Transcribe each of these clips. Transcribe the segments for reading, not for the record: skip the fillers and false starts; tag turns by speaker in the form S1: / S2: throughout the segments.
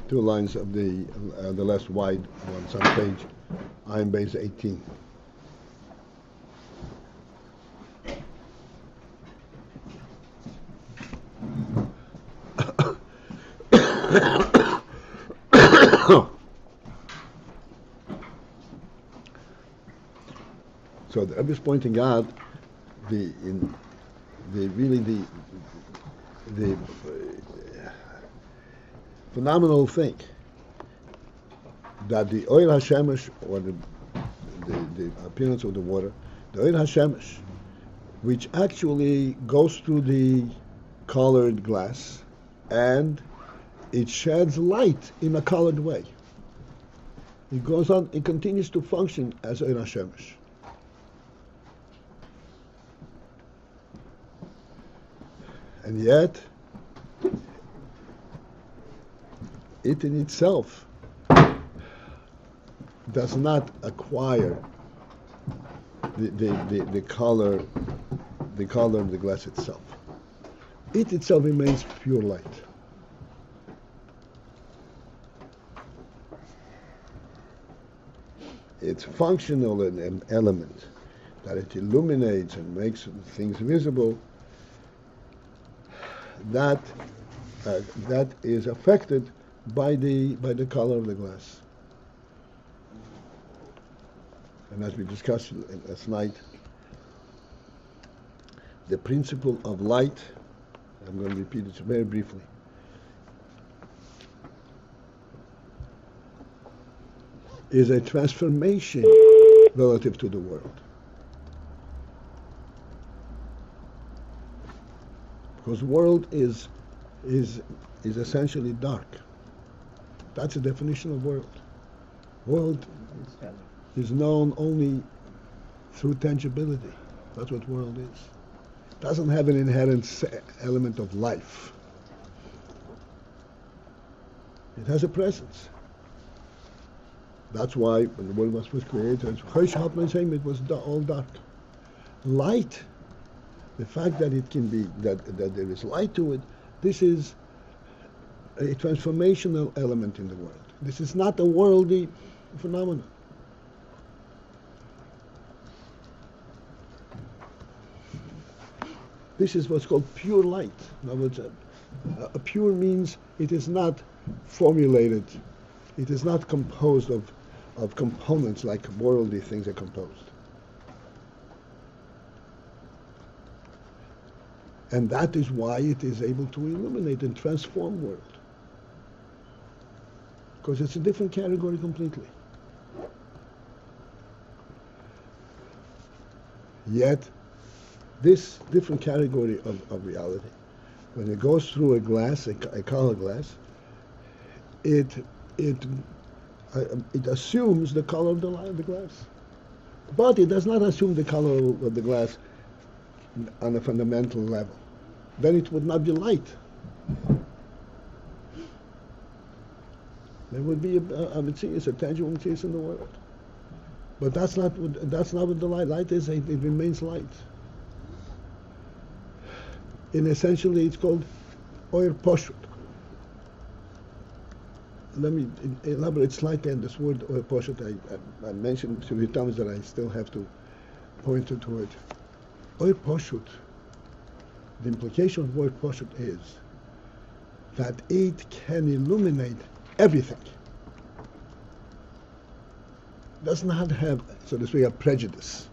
S1: Two lines of the less wide ones on page AyinBase 18. So the Rebbe is pointing out the phenomenal thing that the oil hashemesh, or the appearance of the water, the oil hashemesh, which actually goes through the colored glass and it sheds light in a colored way. It goes on, it continues to function as oil hashemesh. And yet, it in itself does not acquire the color of the glass itself. It itself remains pure light. It's functional an element that it illuminates and makes things visible. That is affected by the color of the glass. And as we discussed last night, the principle of light, I'm going to repeat it very briefly, is a transformation relative to the world. Because the world is essentially dark. That's the definition of world. World is known only through tangibility. That's what world is. It doesn't have an inherent element of life. It has a presence. That's why when the world was first created, it was all dark. Light, the fact that it can be, that there is light to it, this is a transformational element in the world. This is not a worldly phenomenon. This is what's called pure light. In other words, a pure means it is not formulated, it is not composed of components like worldly things are composed. And that is why it is able to illuminate and transform world. Because it's a different category completely. Yet, this different category of reality, when it goes through a glass, a color glass, it assumes the color of the glass. But it does not assume the color of the glass on a fundamental level. Then it would not be light. There would be a Matthias, a tangible Matthias in the world. But that's not what the light is. It remains light. And essentially it's called Oyer Poshut. Let me elaborate slightly on this word Oyer Poshut. I mentioned a few times that I still have to point to it. Oyer Poshut, the implication of word Poshut is that it can illuminate everything. Does not have, so to speak, a prejudice.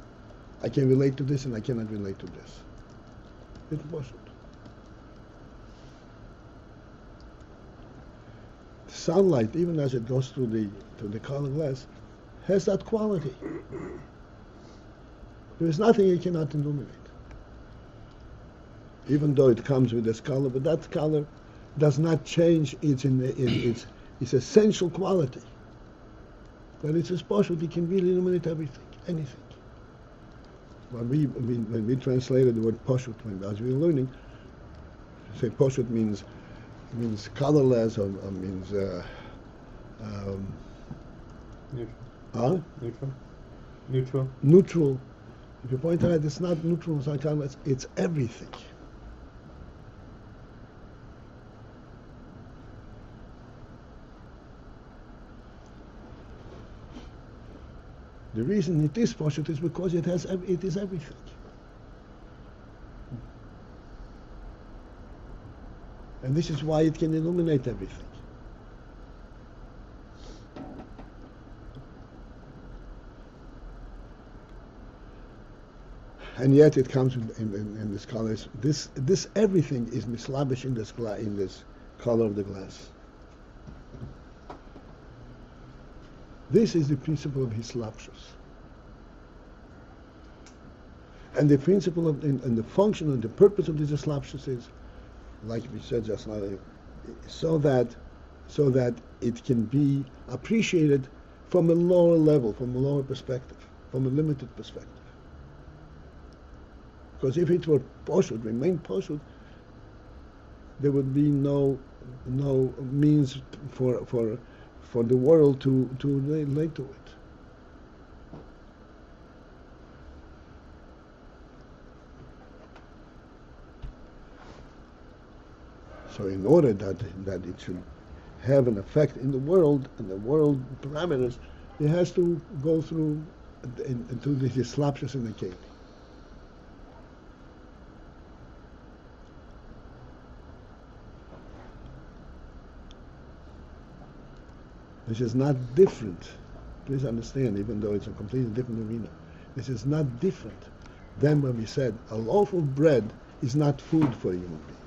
S1: I can relate to this and I cannot relate to this. It's Poshut. Sunlight, even as it goes through the color glass, has that quality. There is nothing it cannot illuminate. Even though it comes with this color, but that color does not change its essential quality. But it's a Poshut, it can really illuminate everything, anything. When we translated the word Poshut, as we were learning, say Poshut means means colorless or means um,
S2: Neutral.
S1: huh?
S2: Neutral.
S1: Neutral. If you point out it's not neutral, it's everything. The reason it is Pashut is because it is everything. And this is why it can illuminate everything. And yet it comes in this color. This everything is mislabish in this color of the glass. This is the principle of hislapshus. And the principle of and the function and the purpose of this hislapshus is, like we said just now, so that it can be appreciated from a lower level, from a lower perspective, from a limited perspective. Because if it were poshut, remained poshut, there would be no means for the world to relate to it. So in order that it should have an effect in the world and the world parameters, it has to go through into the slapshus in the cave. This is not different. Please understand, even though it's a completely different arena, this is not different than when we said a loaf of bread is not food for a human being.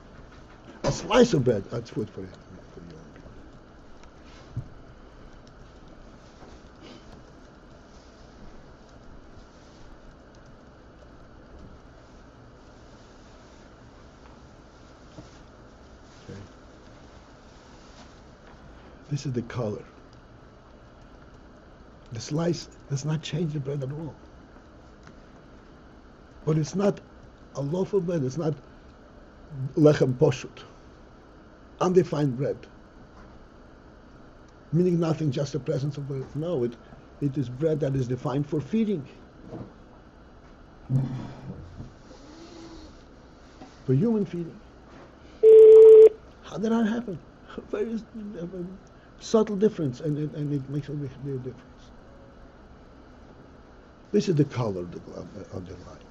S1: A slice of bread, that's food for a human being. Okay. This is the color. The slice does not change the bread at all. But it's not a loaf of bread, it's not lechem poshut, undefined bread. Meaning nothing, just the presence of bread. No, it is bread that is defined for feeding. For human feeding. How did that happen? Very subtle difference, and it makes a big difference. This is the color of the light.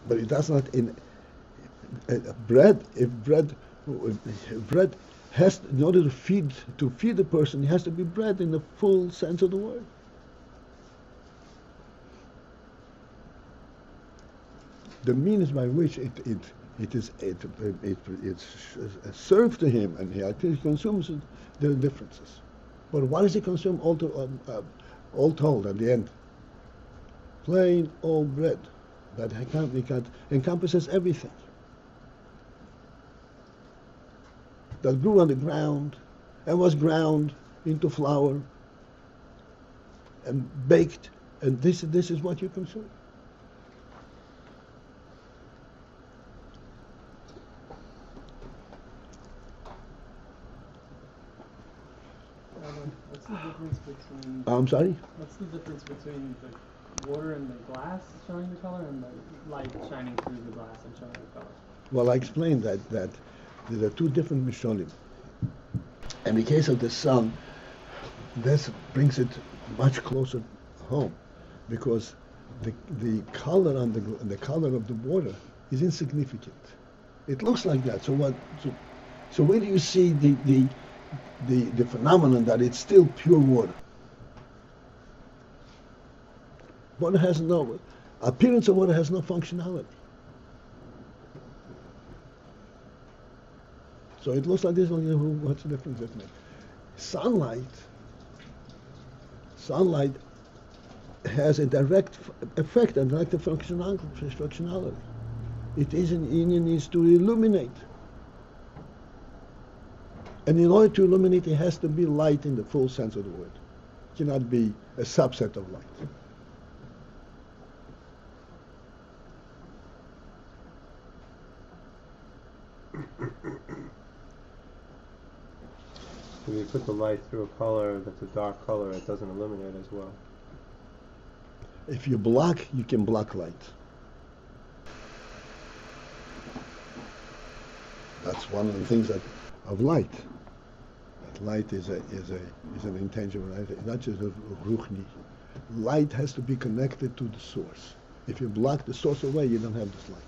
S1: But it does not bread. If bread has, in order to feed the person, it has to be bread in the full sense of the word. The means by which it's served to him and he consumes it, there are differences. But what does he consume? All told at the end, plain old bread that encompasses everything, that grew on the ground and was ground into flour and baked, and this is what you consume.
S3: What's the difference between?
S1: I'm sorry?
S3: What's the difference between the water and the glass showing the color and the light shining through the glass and showing the color?
S1: Well, I explained that there are two different mishonim. In the case of the sun, this brings it much closer home, because the color on the color of the water is insignificant. It looks like that. So what? So where do you see the phenomenon that it's still pure water? Water has no appearance of water, has no functionality. So it looks like this. What's the difference it makes? Sunlight has a direct effect, a direct functionality. It is an Ayin is to illuminate. And in order to illuminate, it has to be light in the full sense of the word. It cannot be a subset of light.
S2: So if you put the light through a color that's a dark color, it doesn't illuminate as well.
S1: If you block, you can block light. That's one of the things of light. That light is an intangible light. It's not just a ruchni. Light has to be connected to the source. If you block the source away, you don't have this light.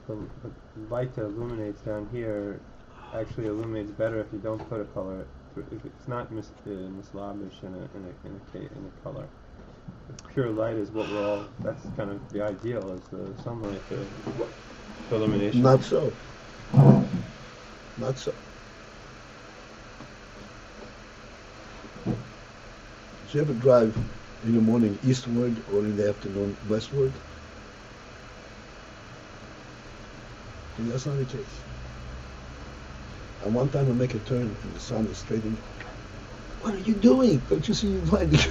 S2: The light that illuminates down here actually illuminates better if you don't put a color. If it's not mislavish in a color. Pure light is what we're all. That's kind of the ideal, is the sunlight for illumination.
S1: Not so. Not so. Did you ever drive in the morning eastward or in the afternoon westward? And that's not the case. And one time I make a turn and the sun is straight in. What are you doing? Don't you see the light?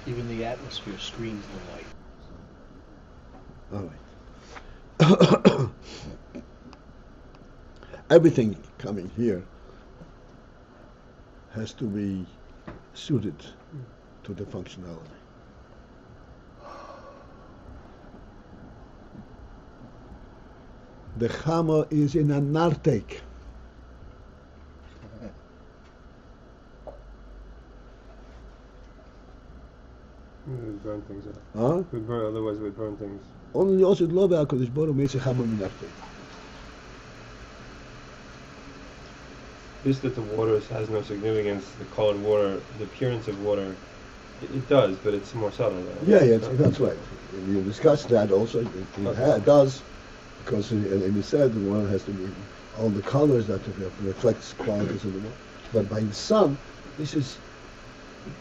S4: Even the atmosphere screens the light.
S1: All right. Everything coming here has to be suited to the functionality. The Chama is in a nartek.
S2: We'd burn things up.
S1: Huh?
S2: Otherwise we'd burn things.
S1: Only also love HaKadosh Baruch Hu makes a Chama in nartek.
S2: Just that the water has no significance, the colored water, the appearance of water, it does, but it's more subtle.
S1: Yeah, that's right. We discussed that also. It does, because and he said the water has to be all the colors that reflects qualities of the water. But by the sun, this is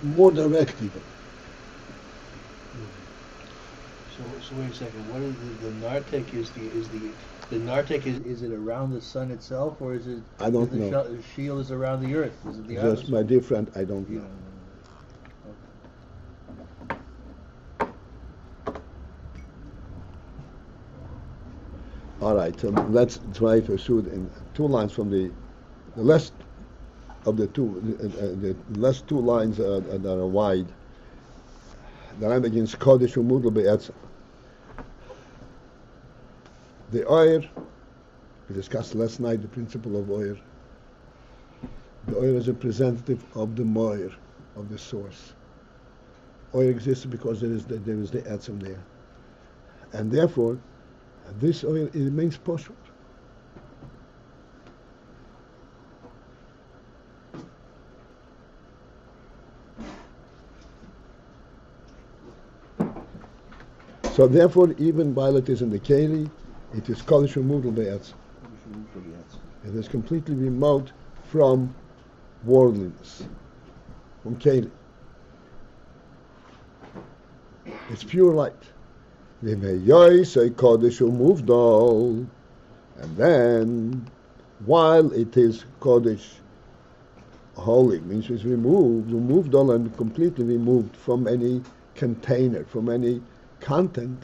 S1: more direct even.
S4: So wait a second. What is the nartek? The nartek is it around the sun itself, or is it?
S1: I don't know.
S4: The shield is around the earth. Is it the
S1: Just
S4: atmosphere?
S1: my dear friend, I don't know. All right, so let's try to shoot in 2 lines from the last of the last 2 lines that are wide. The line begins Kodesh Umudl Be'etzah. The oir, we discussed last night the principle of oir. The oir is a representative of the moir, of the source. Oir exists because there is the etzem there, and therefore this oil remains poshut. So therefore, even while it is in the keli, it is kodesh umudl be'etzem. It is completely remote from worldliness, from keli. It's pure light. And then, while it is kodesh, holy, means it's removed all and completely removed from any container, from any content.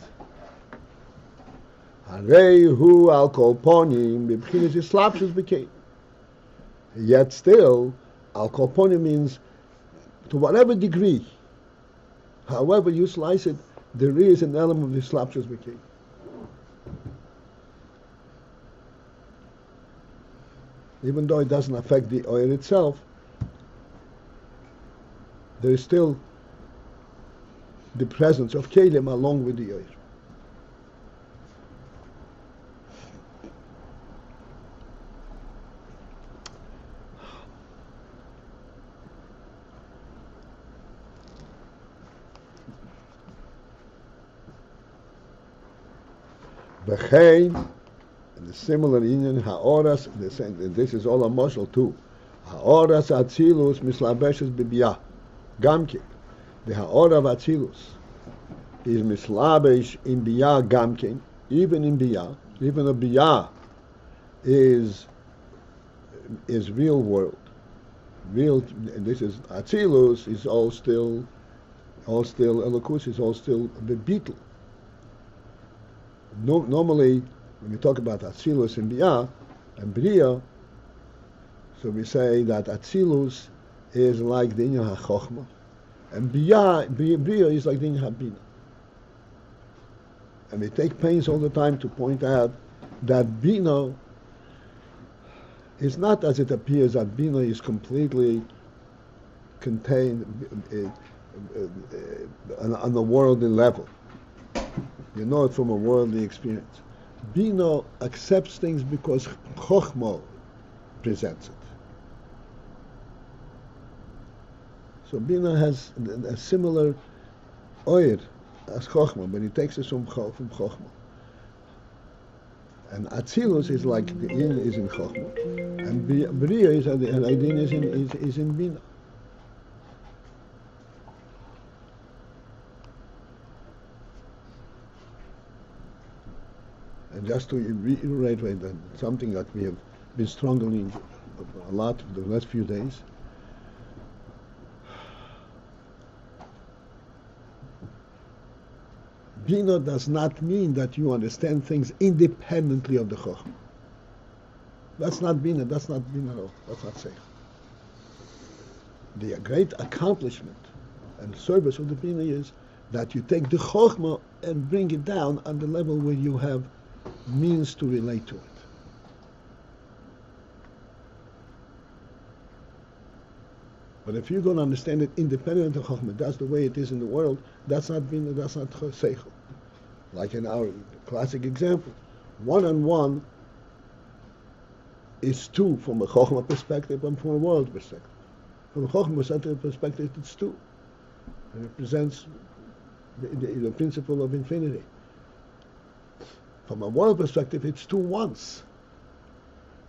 S1: Yet still, al kolponim means to whatever degree, however you slice it, there is an element of the slapshus b'kei. Even though it doesn't affect the oil itself, there is still the presence of kelim along with the oil. B'chein, and the similar union ha'oras, this is all a mashal too. Ha'oras atzilus mislabeshes b'biyah, gamkin. The ha'ora of atzilus is mislabesh in biyah gamkin, even in biyah, even the biyah is real world. Real, and this is atzilus is all still all still Elokus is all still the beetle. Normally, when we talk about Atzilus and Biyah and Bria, so we say that Atzilus is like the Inyan HaChochma, and Bria is like the Inyan HaBina. And we take pains all the time to point out that Bina is not as it appears that Bina is completely contained on the worldly level. You know it from a worldly experience. Bina accepts things because Chochma presents it. So Bina has a similar oir as Chochma, but he takes it from Chochma. And Atzilus is like the Yin is in Chochma, and Bria is and Ayin is in Bina. And just to reiterate that something that we have been struggling a lot the last few days. Bina does not mean that you understand things independently of the Chochmah. That's not Bina, that's not Bina at all, that's not Seichel. The great accomplishment and service of the Bina is that you take the Chochmah and bring it down on the level where you have means to relate to it. But if you don't understand it independent of Chochmah, that's the way it is in the world, that's not Bina, that's not Seichel. Like in our classic example, 1 and 1 is 2 from a Chochmah perspective and from a world perspective. From a Chochmah perspective, it's 2. It represents the principle of infinity. From a world perspective, it's 2 ones.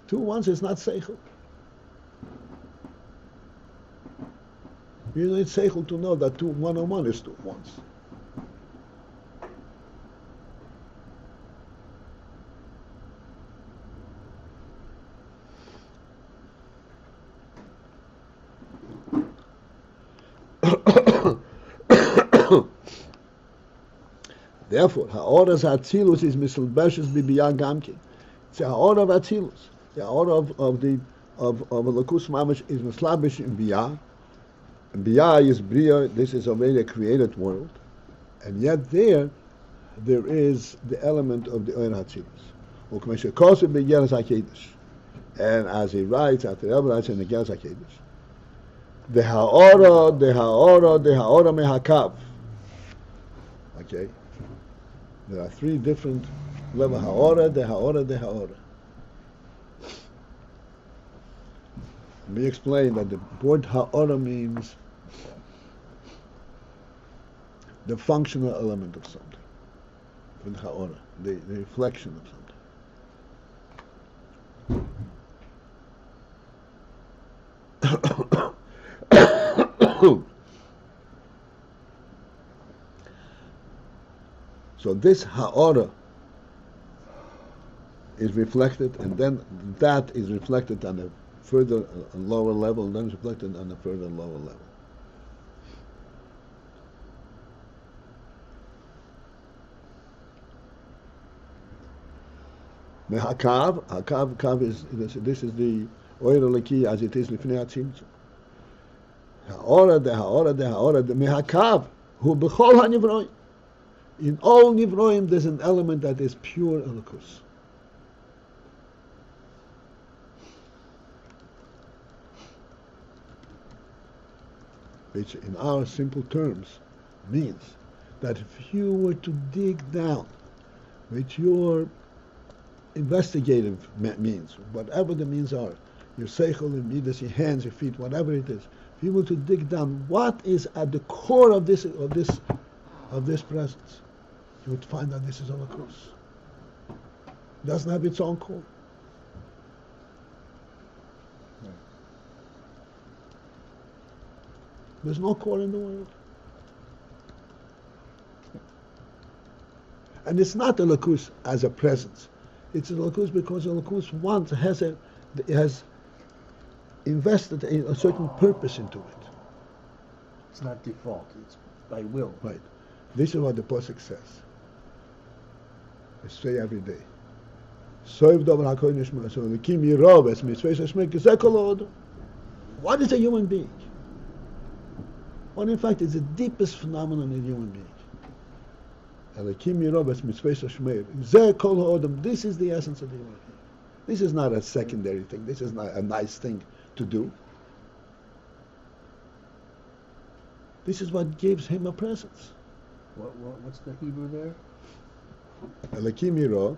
S1: 2 ones is not Seichel. You need Seichel to know that 1 on 1 is 2 ones. Therefore, ha'oras ha'atzilus is misalbeshes b'biyah gamkin. It's the ha'or of atzilus. The ha'or of a lakus mamash is mislabesh in biyah. And biyah is bria. This is already a created world, and yet there is the element of the oir ha'atzilus. U'k'meshe kosev b'geras ha'kedesh. And as he writes, after Rebbe writes in the geras ha'kedesh, the ha'ora mehakav. Okay. There are 3 different levels. Ha'ora. We explain that the word ha'ora means the functional element of something. With ha'ora, the reflection of something. So this ha'ora is reflected, and then that is reflected on a further lower level, and then it's reflected on a further lower level. The hakav is this is the oir leki as it is lifnei hatzimtzum. Ha'ora, the mehakav hu b'chol hanivroim. In all nivroim, there's an element that is pure elokus. Which, in our simple terms, means that if you were to dig down with your investigative means, whatever the means are, your seichel, your midas, your hands, your feet, whatever it is, if you were to dig down, what is at the core of this presence, you would find that this is Holocaust. It doesn't have its own core. There's no core in the world. And it's not Elokus as a presence. It's Elokus because Elokus has invested a certain purpose into it.
S4: It's not default. It's by will.
S1: Right. This is what the Pasuk says. I say every day. Soiv davar hakodesh ma'aseh lekim yirav es mitzvos hashmei kizeh kol ha'odam. What is a human being? Well, in fact, it's the deepest phenomenon in a human being. Lekim yirav es mitzvos hashmei kizeh kol ha'odam. This is the essence of the human being. This is not a secondary thing. This is not a nice thing to do. This is what gives him a presence.
S4: What's the Hebrew there?
S1: Lekim yirav.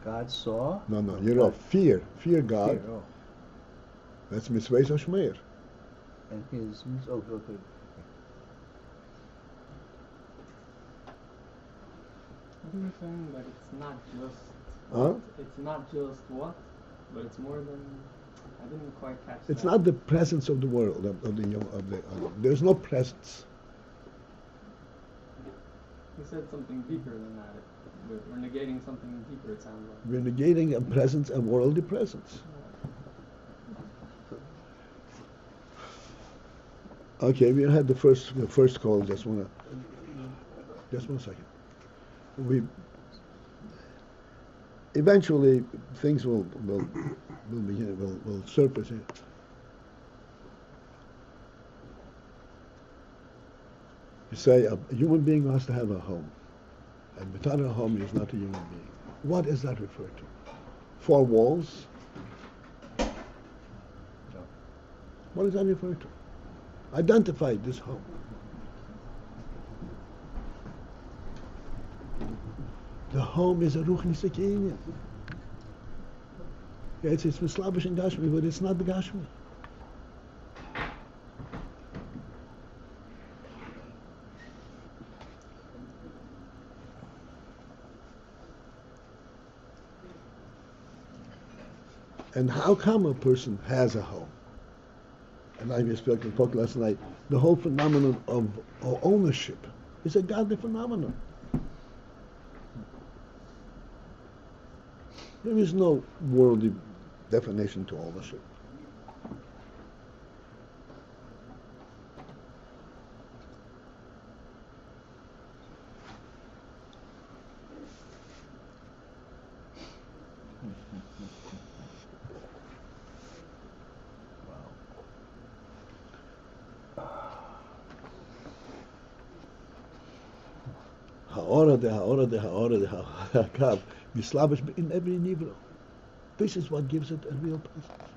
S4: God saw.
S1: No, yirav. Fear God.
S4: Fear, oh.
S1: That's mitzvos hashmei.
S4: And his okay.
S3: I think you're saying that it's not just
S1: Huh?
S3: it's not just what, but it's more than. I didn't quite catch
S1: It's
S3: that.
S1: not the presence of the world there's no presence.
S3: You said something deeper than that. We're negating something deeper. It sounds like.
S1: We're negating a presence, a worldly presence. Okay, we had the first call. Just one second. Eventually things will surface here. You say a human being has to have a home, and without a home, he is not a human being. What is that referred to? Four walls?
S4: No.
S1: What does that refer to? Identify this home. The home is a ruchnische Inyan. It's mislabish and Gashmi, but it's not the Gashmi. And how come a person has a home? And I spoke last night. The whole phenomenon of ownership is a godly phenomenon. There is no worldly definition to ownership. Ha'akav, mislabish in every nivro. This is what gives it a real presence.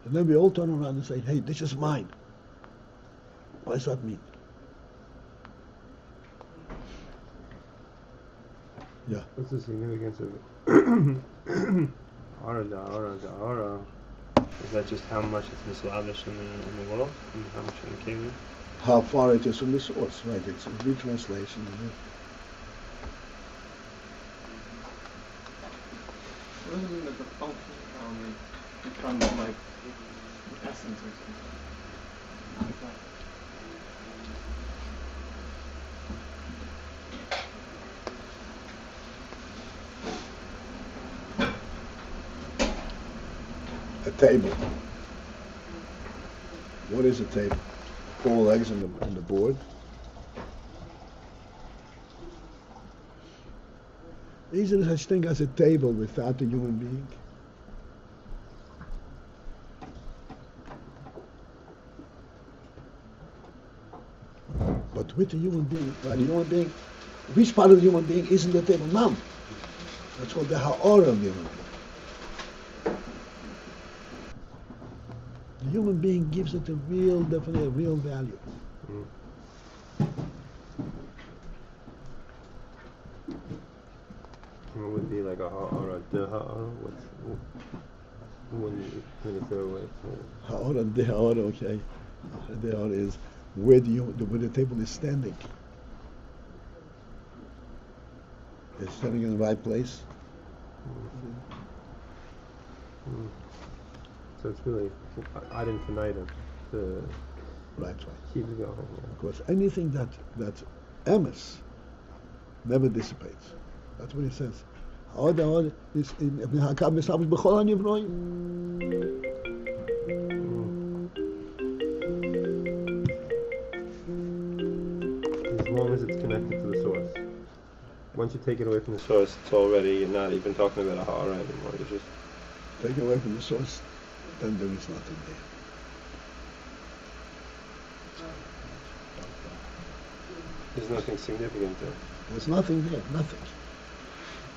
S1: And then we all turn around and say, hey, this is mine. What does that mean? Yeah.
S2: What's the significance of Aura? Is that just how much it's mislavish in the world, and how much in the kingdom?
S1: How far it is from the source, right? It's a retranslation.
S3: What does it mean that the function becomes like essence or something? Not like.
S1: A table. What is a table? 4 legs on the board. Is there such thing as a table without a human being? But with a human being, which part of the human being isn't the table? None. That's called the ha'ara of the human being. The human being gives it a real, definitely a real value.
S2: What would be like a ha'ara, the ha'ara? When you throw away?
S1: Ha'ara, the ha'ara, okay. The ha'ara is where the table is standing. It's standing in the right place.
S2: So it's really ad infinitum to
S1: Right.
S2: keep it going.
S1: Of course, anything that's emes never dissipates. That's what he says. Ha'ara is in Hakav Mislavish b'chol hanivroim.
S2: because it's connected to the source. Once you take it away from the source, it's already, you're not even talking about a ha'ara anymore. You're just
S1: Take it away from the source, then there is nothing there.
S2: there's nothing significant there.
S1: There's nothing there, nothing.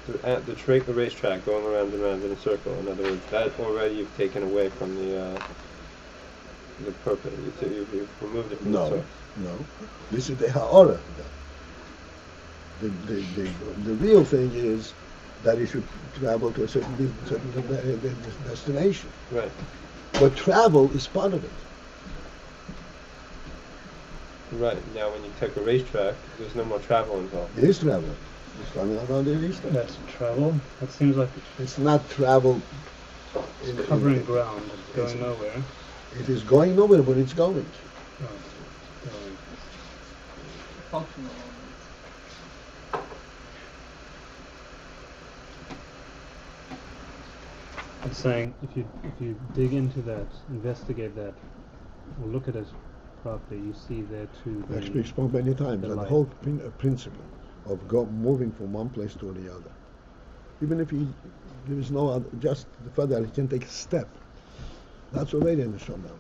S2: The racetrack going around and around in a circle. In other words, that already you've taken away from the purpose. You've removed it from the source.
S1: No. This is the ha'ara. The real thing is that it should travel to a certain destination.
S2: Right.
S1: But travel is part of it.
S2: Right. Now, when you take a racetrack, there's no more travel involved.
S1: It is travel. It's coming around the east.
S5: That's travel. That seems like
S1: It's not travel.
S5: it's covering ground, going nowhere.
S1: It is going nowhere, but it's going.
S5: Oh,
S3: Functional.
S5: It's saying if you dig into that, investigate that, or look at it properly, you see there too.
S1: Actually, we spoke many times
S5: the
S1: that the
S5: light.
S1: whole principle of moving from one place to the other. Even if there is no other, just the fact that he can take a step, that's already in the Neshama level.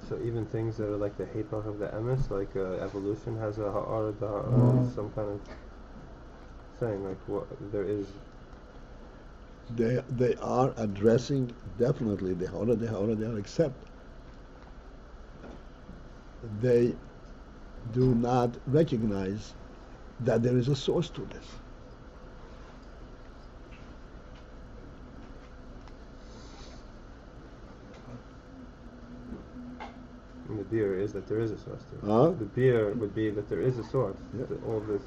S2: So even things that are like the hepach of the emes, like evolution has a ha'ara, some kind of saying like what there is.
S1: They are addressing definitely the ha'ara, except they do not recognize that there is a source to this.
S2: And the beer is that there is a source to it.
S1: Huh?
S2: The beer would be that there is a source.
S1: Yeah.
S2: That all this.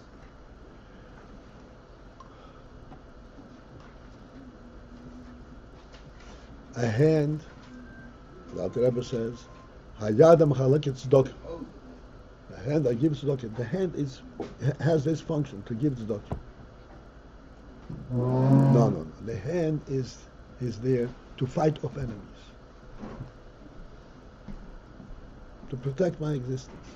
S1: A hand, the Rebbe says, Hayad Machaleket Tzedakah. The hand that gives tzedakah. The hand has this function to give tzedakah. No. The hand is there to fight off enemies, to protect my existence.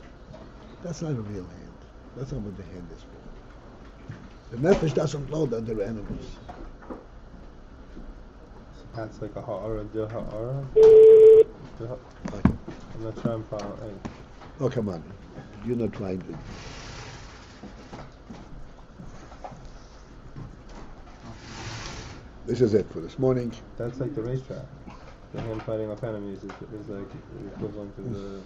S1: That's not a real hand. That's not what the hand is for. The nefesh doesn't know that there are enemies.
S2: That's like a ha'ara, the ha'ara.
S1: Okay.
S2: I'm not sure I'm following.
S1: Oh, come on. You're not trying to. This is it for this morning.
S2: That's like the racetrack. The hand fighting off enemies is like the equivalent of the.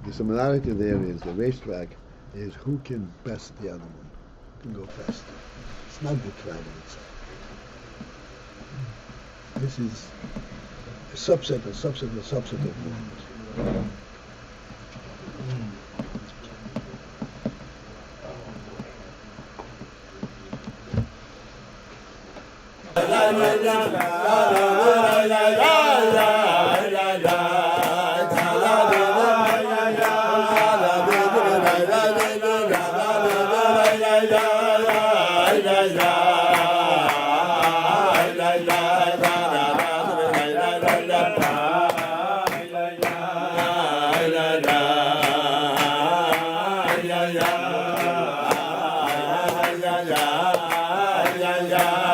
S1: The similarity there is the racetrack is who can best the other one, who can go faster. It's not the travel itself. This is a subset of movement.
S6: Yeah.